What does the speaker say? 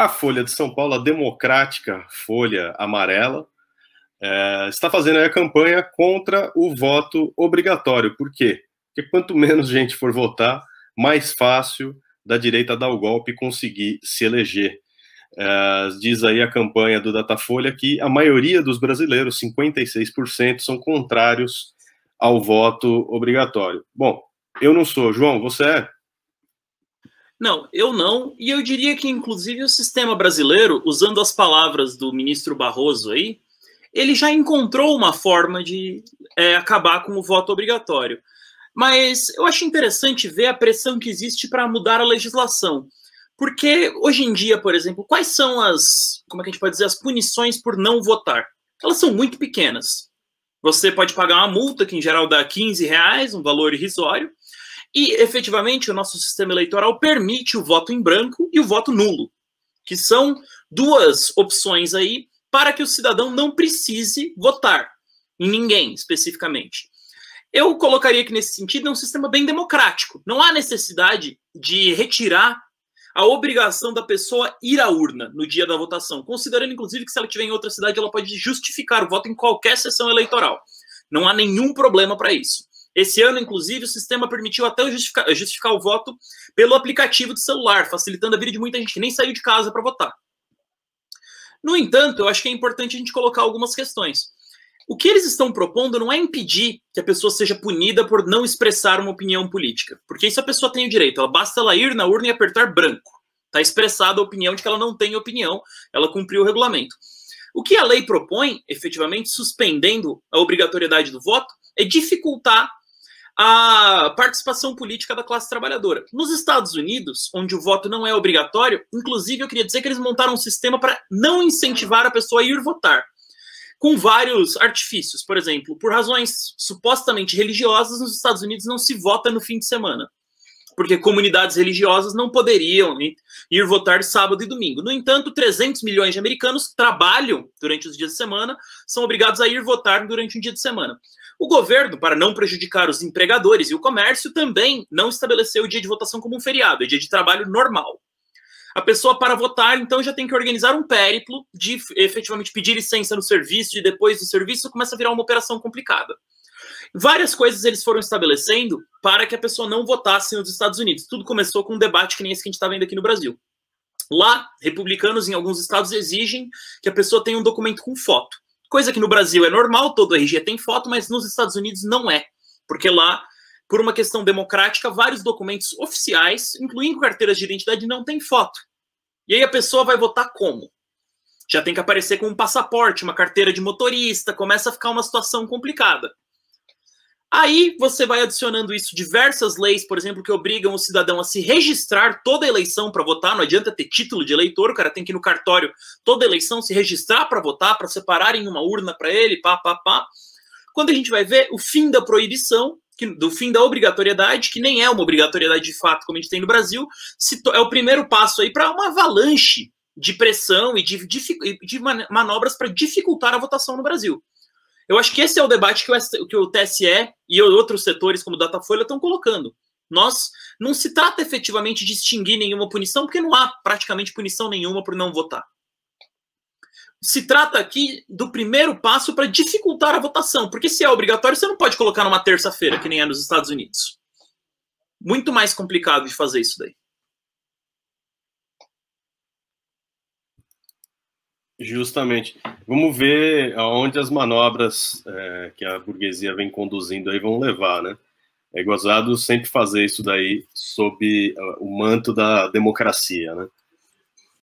A Folha de São Paulo, a democrática Folha Amarela, está fazendo aí a campanha contra o voto obrigatório. Por quê? Porque quanto menos gente for votar, mais fácil da direita dar o golpe e conseguir se eleger. Diz aí a campanha do Datafolha que a maioria dos brasileiros, 56%, são contrários ao voto obrigatório. Bom, eu não sou. João, você é? Não, eu não. E eu diria que, inclusive, o sistema brasileiro, usando as palavras do ministro Barroso aí, ele já encontrou uma forma de acabar com o voto obrigatório. Mas eu acho interessante ver a pressão que existe para mudar a legislação. Porque, hoje em dia, por exemplo, quais são como é que a gente pode dizer, as punições por não votar? Elas são muito pequenas. Você pode pagar uma multa, que em geral dá R$15, um valor irrisório, e, efetivamente, o nosso sistema eleitoral permite o voto em branco e o voto nulo, que são duas opções aí para que o cidadão não precise votar em ninguém, especificamente. Eu colocaria que, nesse sentido, é um sistema bem democrático. Não há necessidade de retirar a obrigação da pessoa ir à urna no dia da votação, considerando, inclusive, que se ela estiver em outra cidade, ela pode justificar o voto em qualquer sessão eleitoral. Não há nenhum problema para isso. Esse ano, inclusive, o sistema permitiu até justificar o voto pelo aplicativo do celular, facilitando a vida de muita gente que nem saiu de casa para votar. No entanto, eu acho que é importante a gente colocar algumas questões. O que eles estão propondo não é impedir que a pessoa seja punida por não expressar uma opinião política, porque isso a pessoa tem o direito, basta ela ir na urna e apertar branco. Está expressada a opinião de que ela não tem opinião, ela cumpriu o regulamento. O que a lei propõe, efetivamente, suspendendo a obrigatoriedade do voto, é dificultar a participação política da classe trabalhadora. Nos Estados Unidos, onde o voto não é obrigatório, inclusive eu queria dizer que eles montaram um sistema para não incentivar a pessoa a ir votar, com vários artifícios. Por exemplo, por razões supostamente religiosas, nos Estados Unidos não se vota no fim de semana, porque comunidades religiosas não poderiam ir votar sábado e domingo. No entanto, 300 milhões de americanos que trabalham durante os dias de semana são obrigados a ir votar durante um dia de semana. O governo, para não prejudicar os empregadores e o comércio, também não estabeleceu o dia de votação como um feriado, é dia de trabalho normal. A pessoa, para votar, então, já tem que organizar um périplo de efetivamente pedir licença no serviço e depois do serviço começa a virar uma operação complicada. Várias coisas eles foram estabelecendo para que a pessoa não votasse nos Estados Unidos. Tudo começou com um debate que nem esse que a gente está vendo aqui no Brasil. Lá, republicanos em alguns estados exigem que a pessoa tenha um documento com foto. Coisa que no Brasil é normal, todo RG tem foto, mas nos Estados Unidos não é. Porque lá, por uma questão democrática, vários documentos oficiais, incluindo carteiras de identidade, não têm foto. E aí a pessoa vai votar como? Já tem que aparecer com um passaporte, uma carteira de motorista, começa a ficar uma situação complicada. Aí você vai adicionando isso, diversas leis, por exemplo, que obrigam o cidadão a se registrar toda a eleição para votar. Não adianta ter título de eleitor, o cara tem que ir no cartório toda a eleição, se registrar para votar, para separarem uma urna para ele, pá. Quando a gente vai ver o fim da proibição, do fim da obrigatoriedade, que nem é uma obrigatoriedade de fato, como a gente tem no Brasil, é o primeiro passo aí para uma avalanche de pressão e de manobras para dificultar a votação no Brasil. Eu acho que esse é o debate que o TSE e outros setores, como o Datafolha, estão colocando. Não se trata efetivamente de extinguir nenhuma punição, porque não há praticamente punição nenhuma por não votar. Se trata aqui do primeiro passo para dificultar a votação, porque se é obrigatório, você não pode colocar numa terça-feira, que nem é nos Estados Unidos. Muito mais complicado de fazer isso daí. Justamente. Vamos ver aonde as manobras que a burguesia vem conduzindo aí vão levar, né? É gozado sempre fazer isso daí sob o manto da democracia, né?